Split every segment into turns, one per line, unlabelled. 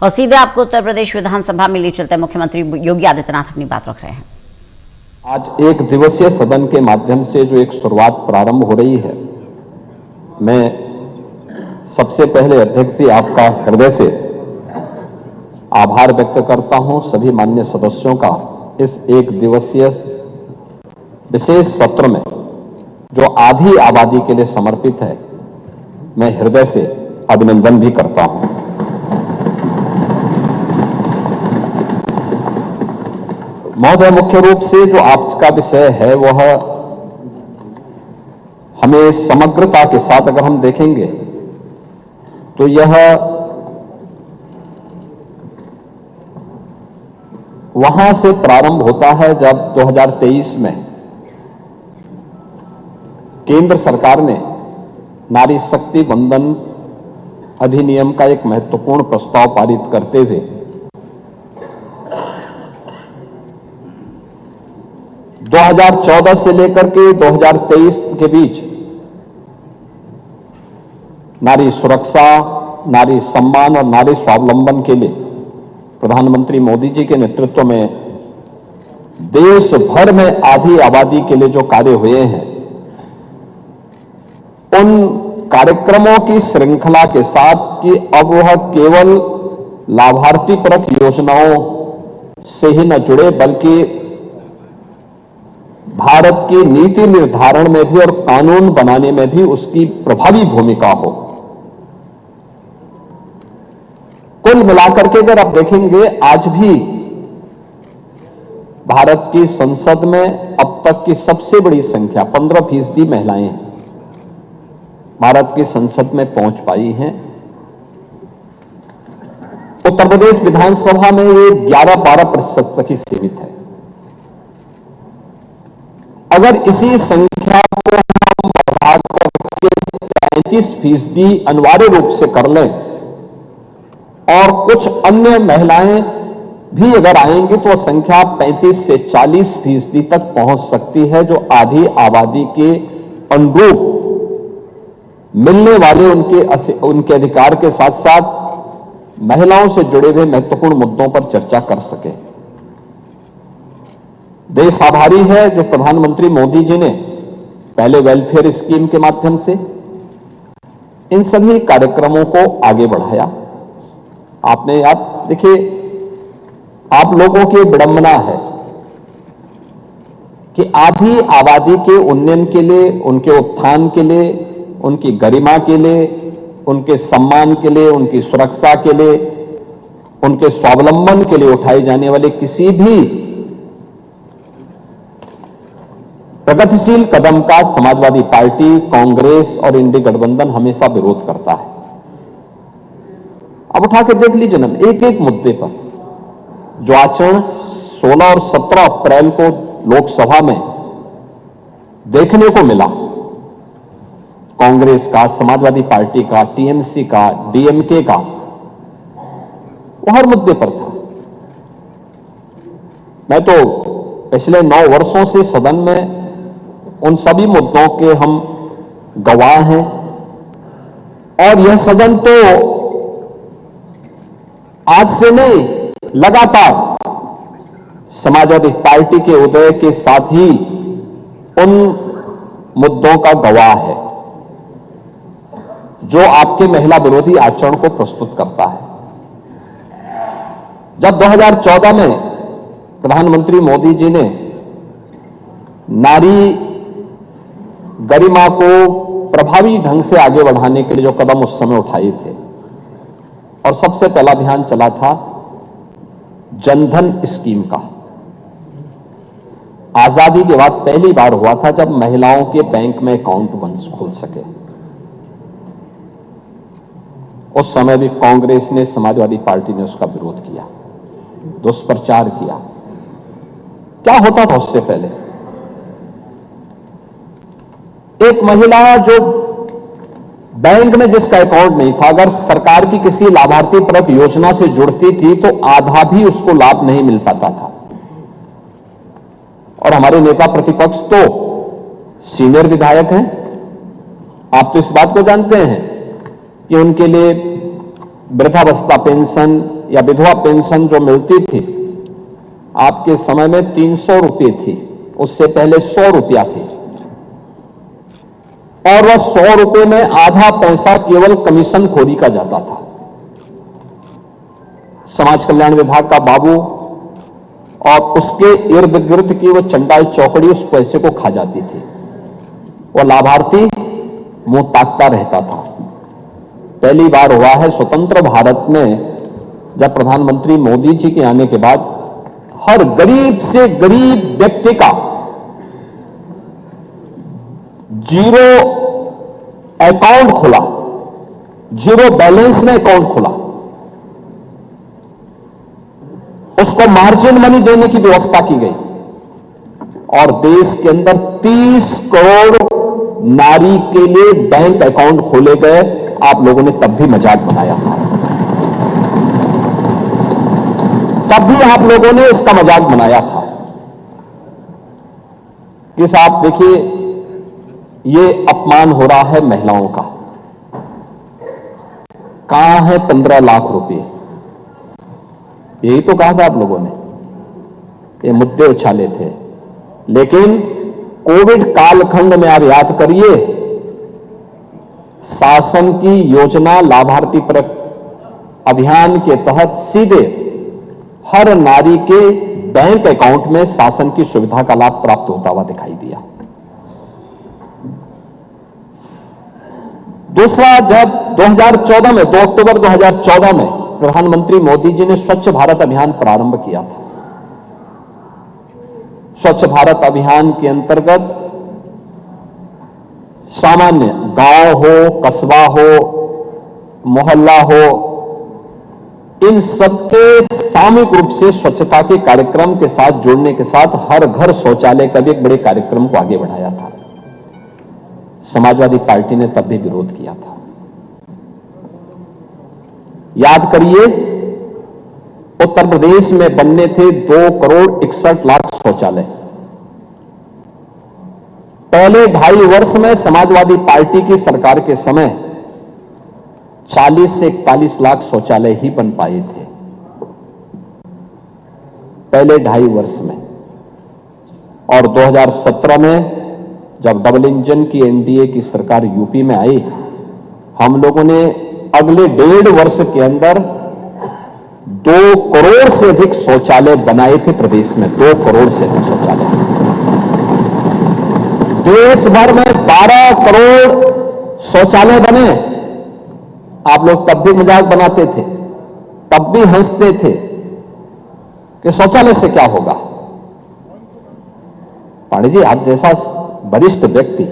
और सीधे आपको उत्तर प्रदेश विधानसभा में ले चलते मुख्यमंत्री योगी आदित्यनाथ अपनी बात रख रहे हैं।
आज एक दिवसीय सदन के माध्यम से जो एक शुरुआत प्रारंभ हो रही है, मैं सबसे पहले अध्यक्ष जी आपका हृदय से आभार व्यक्त करता हूं। सभी माननीय सदस्यों का इस एक दिवसीय विशेष सत्र में जो आधी आबादी के लिए समर्पित है, मैं हृदय से अभिनंदन भी करता हूं। महोदय, मुख्य रूप से जो आज का विषय है वह हमें समग्रता के साथ अगर हम देखेंगे तो यह वहां से प्रारंभ होता है जब 2023 में केंद्र सरकार ने नारी शक्ति वंदन अधिनियम का एक महत्वपूर्ण प्रस्ताव पारित करते हुए 2014 से लेकर के 2023 के बीच नारी सुरक्षा, नारी सम्मान और नारी स्वावलंबन के लिए प्रधानमंत्री मोदी जी के नेतृत्व में देश भर में आधी आबादी के लिए जो कार्य हुए हैं, उन कार्यक्रमों की श्रृंखला के साथ कि अब वह केवल लाभार्थी परक योजनाओं से ही न जुड़े बल्कि भारत की नीति निर्धारण में भी और कानून बनाने में भी उसकी प्रभावी भूमिका हो। कुल मिलाकर के अगर आप देखेंगे, आज भी भारत की संसद में अब तक की सबसे बड़ी संख्या 15% महिलाएं भारत की संसद में पहुंच पाई हैं। उत्तर प्रदेश विधानसभा में ये 11-12% तक ही सीमित है। अगर इसी संख्या को हम बढ़ा करके 35% अनिवार्य रूप से कर लें और कुछ अन्य महिलाएं भी अगर आएंगी तो संख्या 35 से 40% तक पहुंच सकती है, जो आधी आबादी के अनुरूप मिलने वाले उनके अधिकार के साथ साथ महिलाओं से जुड़े हुए महत्वपूर्ण मुद्दों पर चर्चा कर सके। देश आभारी है जो प्रधानमंत्री मोदी जी ने पहले वेलफेयर स्कीम के माध्यम से इन सभी कार्यक्रमों को आगे बढ़ाया। आपने याद देखिए, आप लोगों की विडंबना है कि आधी आबादी के उन्नयन के लिए, उनके उत्थान के लिए, उनकी गरिमा के लिए, उनके सम्मान के लिए, उनकी सुरक्षा के लिए, उनके स्वावलंबन के लिए उठाए जाने वाले किसी भी प्रगतिशील कदम का समाजवादी पार्टी, कांग्रेस और इंडी गठबंधन हमेशा विरोध करता है। अब उठा के देख लीजिए ना, एक एक मुद्दे पर जो आचरण 16 और 17 अप्रैल को लोकसभा में देखने को मिला, कांग्रेस का, समाजवादी पार्टी का, टीएमसी का, डीएमके का, वो हर मुद्दे पर था। मैं तो पिछले 9 वर्षों से सदन में उन सभी मुद्दों के हम गवाह हैं और यह सदन तो आज से नहीं, लगातार समाजवादी पार्टी के उदय के साथ ही उन मुद्दों का गवाह है जो आपके महिला विरोधी आचरण को प्रस्तुत करता है। जब 2014 में प्रधानमंत्री मोदी जी ने नारी गरिमा को प्रभावी ढंग से आगे बढ़ाने के लिए जो कदम उस समय उठाए थे, और सबसे पहला अभियान चला था जनधन स्कीम का। आजादी के बाद पहली बार हुआ था जब महिलाओं के बैंक में अकाउंट खुल सके। उस समय भी कांग्रेस ने, समाजवादी पार्टी ने उसका विरोध किया, दुष्प्रचार किया। क्या होता था उससे पहले? एक महिला जो बैंक में जिसका अकाउंट नहीं था, अगर सरकार की किसी लाभार्थी परक योजना से जुड़ती थी तो आधा भी उसको लाभ नहीं मिल पाता था। और हमारे नेता प्रतिपक्ष तो सीनियर विधायक हैं, आप तो इस बात को जानते हैं कि उनके लिए वृद्धावस्था पेंशन या विधवा पेंशन जो मिलती थी, आपके समय में 300 रुपये थी, उससे पहले 100 रुपया थी, और वह 100 रुपये में आधा पैसा केवल कमीशन खोरी का जाता था। समाज कल्याण विभाग का बाबू और उसके इर्द गिर्द की वो चंडाल चौकड़ी उस पैसे को खा जाती थी। वो लाभार्थी मुंह ताकता रहता था। पहली बार हुआ है स्वतंत्र भारत में, जब प्रधानमंत्री मोदी जी के आने के बाद हर गरीब से गरीब व्यक्ति का जीरो अकाउंट खुला, जीरो बैलेंस में अकाउंट खुला, उसको मार्जिन मनी देने की व्यवस्था की गई, और देश के अंदर 30 करोड़ नारी के लिए बैंक अकाउंट खोले गए। आप लोगों ने तब भी मजाक बनाया था, तब भी आप लोगों ने इसका मजाक बनाया था कि साहब देखिए ये अपमान हो रहा है महिलाओं का। कहां है 15 लाख रुपए? यही तो कहा था आप लोगों ने, ये मुद्दे उछाले थे। लेकिन कोविड कालखंड में आप याद करिए, शासन की योजना लाभार्थी परक अभियान के तहत सीधे हर नारी के बैंक अकाउंट में शासन की सुविधा का लाभ प्राप्त होता हुआ दिखाई दिया। दूसरा, जब 2014 में 2 अक्टूबर 2014 में प्रधानमंत्री मोदी जी ने स्वच्छ भारत अभियान प्रारंभ किया था। स्वच्छ भारत अभियान के अंतर्गत सामान्य गांव हो, कस्बा हो, मोहल्ला हो, इन सबके सामूहिक रूप से स्वच्छता के कार्यक्रम के साथ जोड़ने के साथ हर घर शौचालय का भी एक बड़े कार्यक्रम को आगे बढ़ाया था। समाजवादी पार्टी ने तब भी विरोध किया था। याद करिए, उत्तर प्रदेश में बनने थे 2 करोड़ 61 लाख शौचालय। पहले 2.5 वर्ष में समाजवादी पार्टी की सरकार के समय 40 से 41 लाख शौचालय ही बन पाए थे, पहले 2.5 वर्ष में। और 2017 में जब डबल इंजन की एनडीए की सरकार यूपी में आई, हम लोगों ने अगले 1.5 वर्ष के अंदर 2 करोड़ से अधिक शौचालय बनाए थे प्रदेश में। 2 करोड़ से अधिक शौचालय। देश भर में 12 करोड़ शौचालय बने। आप लोग तब भी मजाक बनाते थे, तब भी हंसते थे कि शौचालय से क्या होगा। पांडे जी, आप जैसा वरिष्ठ व्यक्ति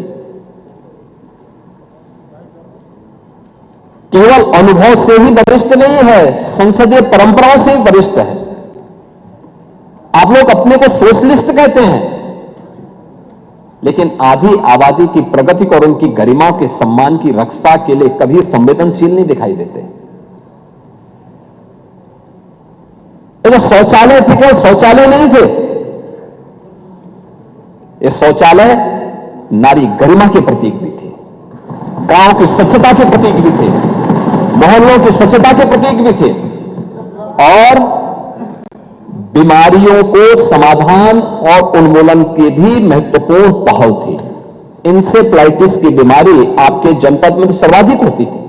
केवल अनुभव से ही वरिष्ठ नहीं है, संसदीय परंपराओं से ही वरिष्ठ है। आप लोग अपने को सोशलिस्ट कहते हैं, लेकिन आधी आबादी की प्रगति और उनकी गरिमा के सम्मान की रक्षा के लिए कभी संवेदनशील नहीं दिखाई देते। ये शौचालय थे, केवल शौचालय नहीं थे, ये शौचालय नारी गरिमा के प्रतीक भी थे, गांव की स्वच्छता के प्रतीक भी थे, मोहल्लों की स्वच्छता के प्रतीक भी थे, और बीमारियों को समाधान और उन्मूलन की भी महत्वपूर्ण पहल थी। इंसेफ्लाइटिस की बीमारी आपके जनपद में तो सर्वाधिक होती थी,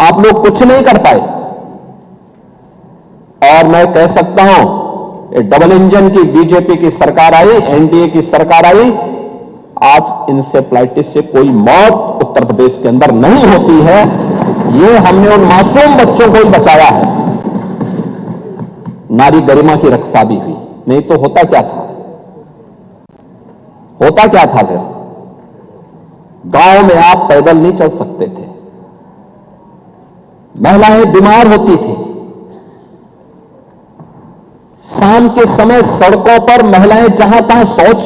आप लोग कुछ नहीं कर पाए। और मैं कह सकता हूं, डबल इंजन की बीजेपी की सरकार आई, एनडीए की सरकार आई, आज इंसेफ्लाइटिस से कोई मौत उत्तर प्रदेश के अंदर नहीं होती है। ये हमने उन मासूम बच्चों को ही बचाया है, नारी गरिमा की रक्षा भी हुई। नहीं तो होता क्या था, होता क्या था फिर? गांव में आप पैदल नहीं चल सकते थे, महिलाएं बीमार होती थी, शाम के समय सड़कों पर महिलाएं जहां तहां शौच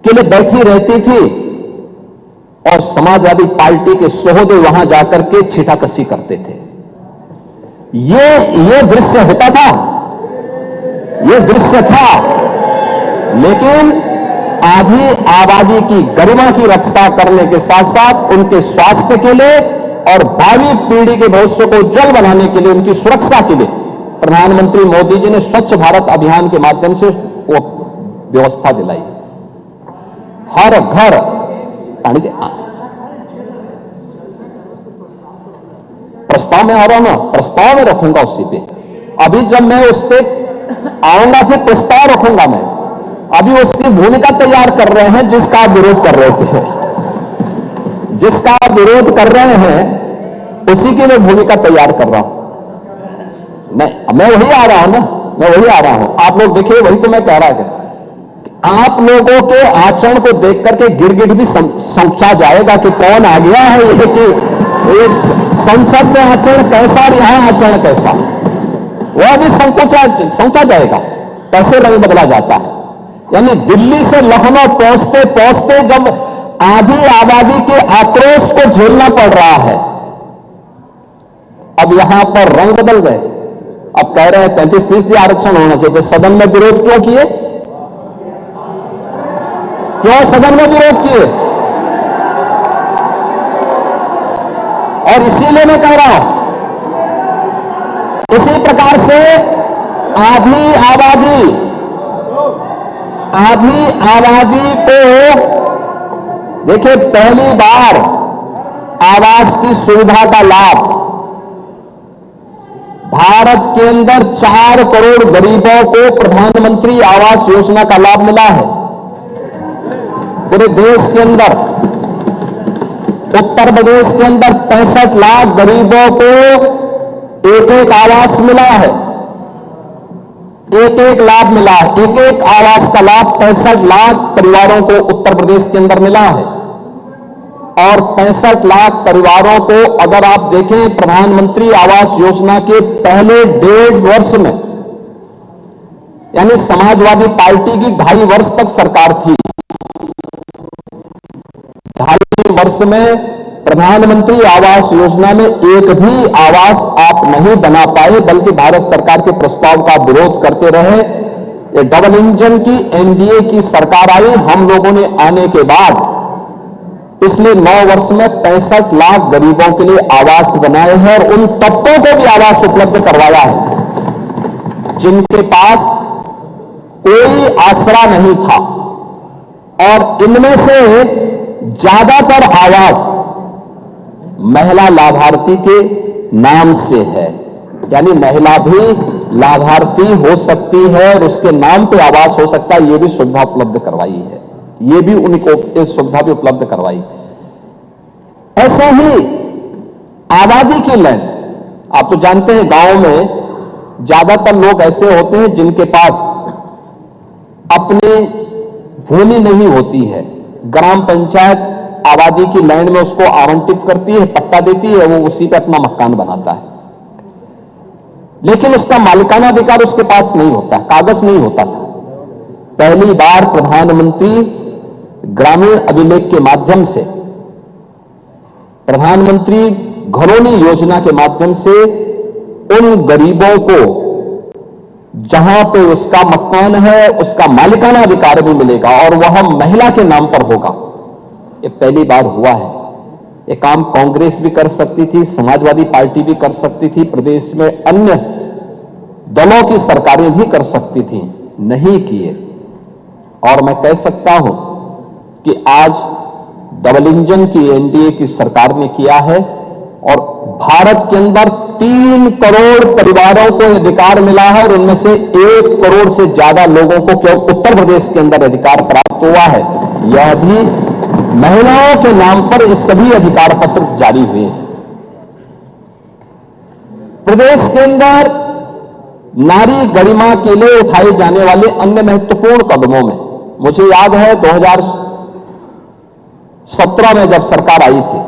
के लिए बैठी रहती थी, और समाजवादी पार्टी के सहोदे वहां जाकर के छीटाकशी करते थे। ये दृश्य होता था, ये दृश्य था। लेकिन आधी आबादी की गरिमा की रक्षा करने के साथ साथ उनके स्वास्थ्य के लिए और भावी पीढ़ी के भविष्य को उज्जवल बनाने के लिए, उनकी सुरक्षा के लिए प्रधानमंत्री मोदी जी ने स्वच्छ भारत अभियान के माध्यम से वो व्यवस्था दिलाई। हर घर पानी दे। प्रस्ताव में आ रहा हूं ना, प्रस्ताव में रखूंगा उसी पे। अभी जब मैं उस पे आऊंगा फिर प्रस्ताव रखूंगा मैं। अभी उसकी भूमिका तैयार कर रहे हैं जिसका आप विरोध कर रहे थे, जिसका आप विरोध कर रहे हैं उसी की मैं भूमिका तैयार कर रहा हूं। मैं वही आ रहा हूं ना, मैं वही आ रहा हूं। आप लोग देखिए, वही तो मैं कह रहा था, आप लोगों के आचरण को देख करके गिरगिट भी समझा जाएगा कि कौन आ गया है, ये कि संसद में आचरण कैसा और यहां आचरण कैसा, वह भी समझा जाएगा। कैसे रंग बदला जाता है। यानी दिल्ली से लखनऊ पहुंचते पहुंचते जब आधी आबादी के आक्रोश को झेलना पड़ रहा है, अब यहां पर रंग बदल गए। अब कह रहे हैं 35% आरक्षण होना चाहिए। सदन में विरोध क्यों किए? क्यों सदन में विरोध किए? और इसीलिए मैं कह रहा हूं, इसी प्रकार से आधी आबादी को देखिए, पहली बार आवास की सुविधा का लाभ भारत के अंदर 4 करोड़ गरीबों को प्रधानमंत्री आवास योजना का लाभ मिला है। पूरे देश के अंदर, उत्तर प्रदेश के अंदर 65 लाख गरीबों को एक आवास मिला है, एक लाभ मिला है। एक आवास का लाभ 65 लाख परिवारों को उत्तर प्रदेश के अंदर मिला है। और 65 लाख परिवारों को अगर आप देखें, प्रधानमंत्री आवास योजना के पहले 1.5 वर्ष में, यानी समाजवादी पार्टी की 2.5 वर्ष तक सरकार थी, 2.5 वर्ष में प्रधानमंत्री आवास योजना में एक भी आवास आप नहीं बना पाए, बल्कि भारत सरकार के प्रस्ताव का विरोध करते रहे। ये डबल इंजन की एनडीए की सरकार आई, हम लोगों ने आने के बाद पिछले 9 वर्ष में 65 लाख गरीबों के लिए आवास बनाए हैं और उन तबकों को भी आवास उपलब्ध करवाया है जिनके पास कोई आसरा नहीं था। और इनमें से ज्यादातर आवास महिला लाभार्थी के नाम से है, यानी महिला भी लाभार्थी हो सकती है और उसके नाम पे आवास हो सकता है। ये भी सुविधा उपलब्ध करवाई है, ये भी उनको एक सुविधा भी उपलब्ध करवाई। ऐसे ही आबादी की लैंड, आप तो जानते हैं गांव में ज्यादातर लोग ऐसे होते हैं जिनके पास अपनी भूमि नहीं होती है। ग्राम पंचायत आबादी की लैंड में उसको आवंटित करती है, पट्टा देती है, वो उसी पे अपना मकान बनाता है, लेकिन उसका मालिकाना अधिकार उसके पास नहीं होता, कागज नहीं होता था। पहली बार प्रधानमंत्री ग्रामीण अभिलेख के माध्यम से, प्रधानमंत्री घरौनी योजना के माध्यम से उन गरीबों को जहां पे उसका मकान है उसका मालिकाना अधिकार भी मिलेगा और वह महिला के नाम पर होगा। ये पहली बार हुआ है। ये काम कांग्रेस भी कर सकती थी, समाजवादी पार्टी भी कर सकती थी, प्रदेश में अन्य दलों की सरकारें भी कर सकती थी, नहीं किए। और मैं कह सकता हूं कि आज डबल इंजन की एनडीए की सरकार ने किया है और भारत के अंदर 3 करोड़ परिवारों को अधिकार मिला है और उनमें से 1 करोड़ से ज्यादा लोगों को केवल उत्तर प्रदेश के अंदर अधिकार प्राप्त हुआ है। यह भी महिलाओं के नाम पर ये सभी अधिकार पत्र जारी हुए हैं। प्रदेश के अंदर नारी गरिमा के लिए उठाए जाने वाले अन्य महत्वपूर्ण कदमों में मुझे याद है 2017 में जब सरकार आई थी,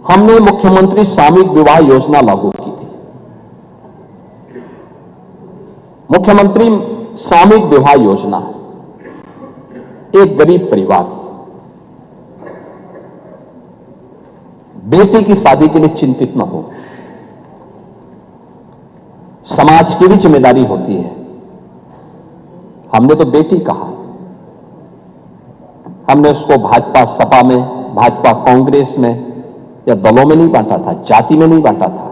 हमने मुख्यमंत्री सामूहिक विवाह योजना लागू की थी। मुख्यमंत्री सामूहिक विवाह योजना, एक गरीब परिवार बेटी की शादी के लिए चिंतित न हो, समाज की भी जिम्मेदारी होती है। हमने तो बेटी कहा, हमने उसको भाजपा सपा में, भाजपा कांग्रेस में या दलों में नहीं बांटा था, जाति में नहीं बांटा था।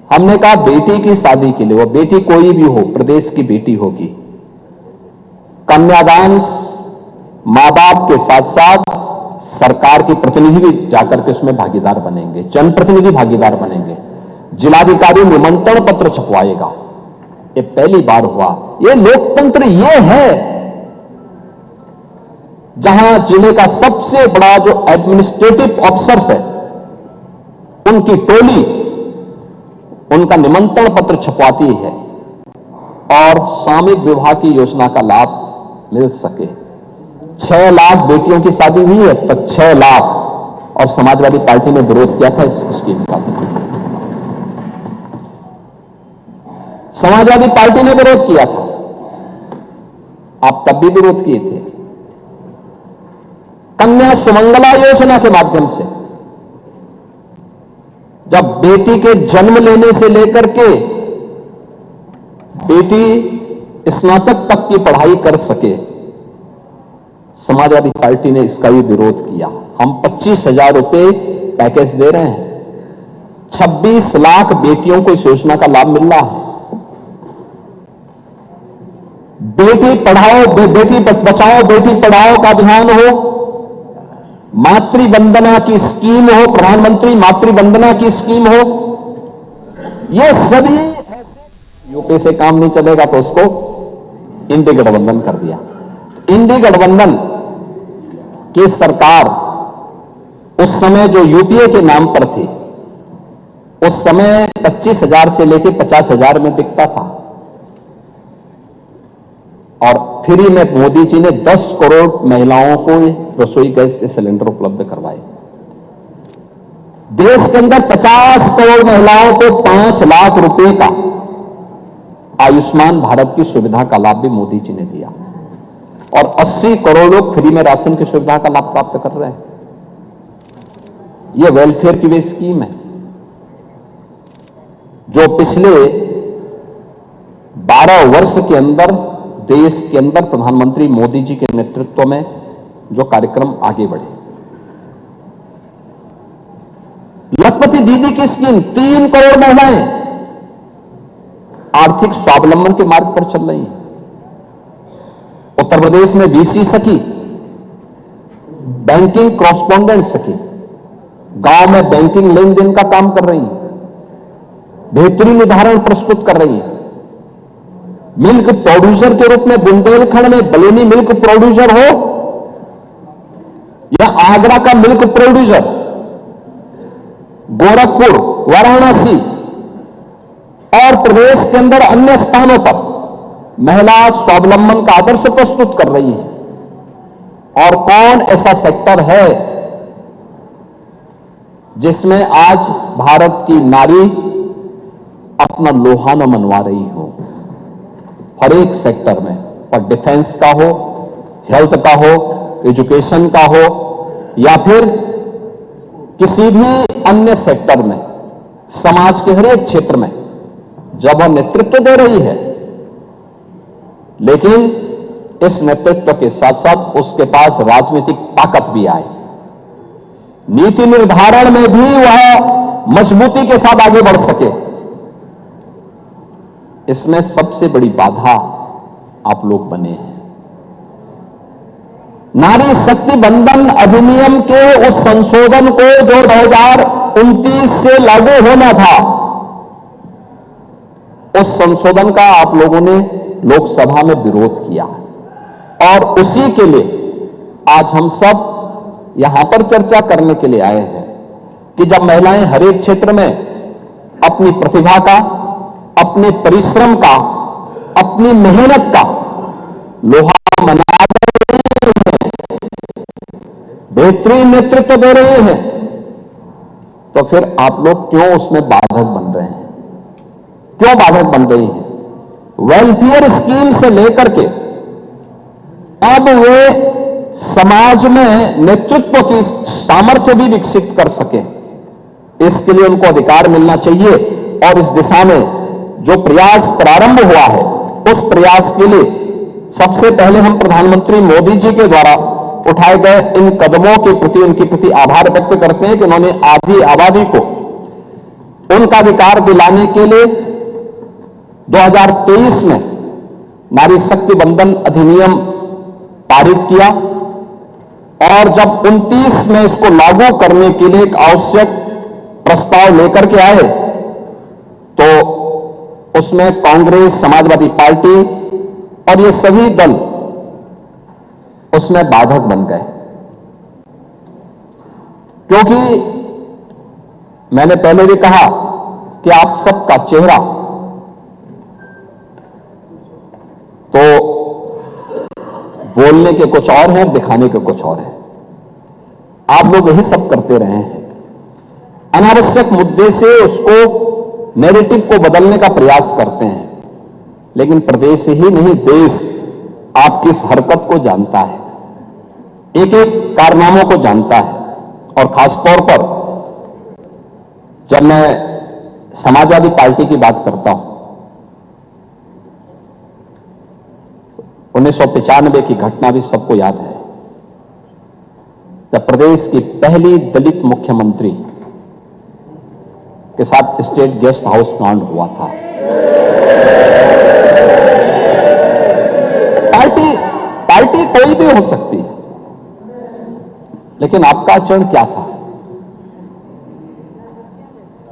हमने कहा बेटी की शादी के लिए, वो बेटी कोई भी हो, प्रदेश की बेटी होगी, कन्यादान मां बाप के साथ साथ सरकार के प्रतिनिधि भी जाकर के उसमें भागीदार बनेंगे, जनप्रतिनिधि भागीदार बनेंगे, जिलाधिकारी निमंत्रण पत्र छपवाएगा। ये पहली बार हुआ। ये लोकतंत्र ये है जहां जिले का सबसे बड़ा जो एडमिनिस्ट्रेटिव ऑफिसर्स है उनकी टोली उनका निमंत्रण पत्र छपवाती है और सामूहिक विवाह की योजना का लाभ मिल सके। 6 लाख बेटियों की शादी हुई है, तो 6 लाख, और समाजवादी पार्टी ने विरोध किया था इस स्कीम का। समाजवादी पार्टी ने विरोध किया था, आप तब भी विरोध किए थे। कन्या सुमंगला योजना के माध्यम से जब बेटी के जन्म लेने से लेकर के बेटी स्नातक तक की पढ़ाई कर सके, समाजवादी पार्टी ने इसका भी विरोध किया। हम 25,000 रुपए पैकेज दे रहे हैं, 26 लाख बेटियों को इस योजना का लाभ मिल रहा है। बेटी पढ़ाओ, बेटी बचाओ, बेटी पढ़ाओ का अभियान हो, मातृ वंदना की स्कीम हो, प्रधानमंत्री मातृ वंदना की स्कीम हो, ये सभी यूपी से काम नहीं चलेगा तो उसको इंडी गठबंधन कर दिया। इंडी गठबंधन की सरकार उस समय जो यूपीए के नाम पर थी, उस समय 25,000 से लेकर 50,000 में बिकता था और फ्री में मोदी जी ने 10 करोड़ महिलाओं को रसोई गैस के सिलेंडर उपलब्ध करवाए। देश के अंदर 50 करोड़ महिलाओं को 5 लाख रुपए का आयुष्मान भारत की सुविधा का लाभ भी मोदी जी ने दिया और 80 करोड़ लोग फ्री में राशन की सुविधा का लाभ प्राप्त कर रहे हैं। यह वेलफेयर की वे स्कीम है जो पिछले 12 वर्ष के अंदर देश के अंदर प्रधानमंत्री मोदी जी के नेतृत्व में जो कार्यक्रम आगे बढ़े। लखपति दीदी की स्कीम, 3 करोड़ महिलाएं आर्थिक स्वावलंबन के मार्ग पर चल रही हैं। उत्तर प्रदेश में वीसी सखी, बैंकिंग कॉरस्पॉन्डेंट सखी, गांव में बैंकिंग लेन देन का काम कर रही हैं, बेहतरीन उदाहरण प्रस्तुत कर रही हैं। मिल्क प्रोड्यूसर के रूप में बुंदेलखंड में बलेनी मिल्क प्रोड्यूसर हो या आगरा का मिल्क प्रोड्यूसर, गोरखपुर, वाराणसी और प्रदेश के अंदर अन्य स्थानों पर महिला स्वावलंबन का आदर्श प्रस्तुत कर रही है। और कौन ऐसा सेक्टर है जिसमें आज भारत की नारी अपना लोहा न मनवा रही हो? हर एक सेक्टर में, और डिफेंस का हो, हेल्थ का हो, एजुकेशन का हो या फिर किसी भी अन्य सेक्टर में, समाज के हर एक क्षेत्र में जब वह नेतृत्व दे रही है, लेकिन इस नेतृत्व के साथ साथ उसके पास राजनीतिक ताकत भी आए, नीति निर्धारण में भी वह मजबूती के साथ आगे बढ़ सके। इसमें सबसे बड़ी बाधा आप लोग बने हैं। नारी शक्ति बंधन अधिनियम के उस संशोधन को जो 2029 से लागू होना था, उस संशोधन का आप लोगों ने लोकसभा में विरोध किया और उसी के लिए आज हम सब यहां पर चर्चा करने के लिए आए हैं कि जब महिलाएं हर एक क्षेत्र में अपनी प्रतिभा का, अपने परिश्रम का, अपनी मेहनत का लोहा मना रही हैं, बेहतरीन नेतृत्व दे रहे हैं, तो फिर आप लोग क्यों उसमें बाधक बन रहे हैं? क्यों बाधक बन रही हैं? वेलफेयर स्कीम से लेकर के अब वे समाज में नेतृत्व की सामर्थ्य भी विकसित कर सके, इसके लिए उनको अधिकार मिलना चाहिए। और इस दिशा में जो प्रयास प्रारंभ हुआ है, उस प्रयास के लिए सबसे पहले हम प्रधानमंत्री मोदी जी के द्वारा उठाए गए इन कदमों के प्रति उनके प्रति आभार व्यक्त करते हैं कि उन्होंने आधी आबादी को उनका अधिकार दिलाने के लिए 2023 में नारी शक्ति बंधन अधिनियम पारित किया और जब 29 में इसको लागू करने के लिए एक आवश्यक प्रस्ताव लेकर के आए तो उसमें कांग्रेस, समाजवादी पार्टी और ये सभी दल उसमें बाधक बन गए, क्योंकि मैंने पहले भी कहा कि आप सबका चेहरा तो बोलने के कुछ और है, दिखाने के कुछ और है। आप लोग यही सब करते रहे हैं, अनावश्यक मुद्दे से उसको नैरेटिव को बदलने का प्रयास करते हैं, लेकिन प्रदेश ही नहीं देश आपकी इस हरकत को जानता है, एक एक कारनामों को जानता है। और खासतौर पर जब मैं समाजवादी पार्टी की बात करता हूं, 1995 की घटना भी सबको याद है, जब प्रदेश की पहली दलित मुख्यमंत्री के साथ स्टेट गेस्ट हाउस कांड हुआ था। पार्टी कोई भी हो सकती है, लेकिन आपका आचरण क्या था?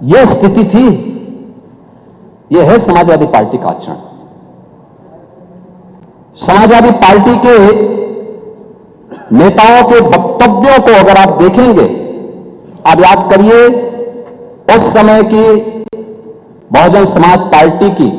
यह स्थिति थी, यह है समाजवादी पार्टी का आचरण। समाजवादी पार्टी के नेताओं के वक्तव्यों को अगर आप देखेंगे, आप याद करिए उस समय की बहुजन समाज पार्टी की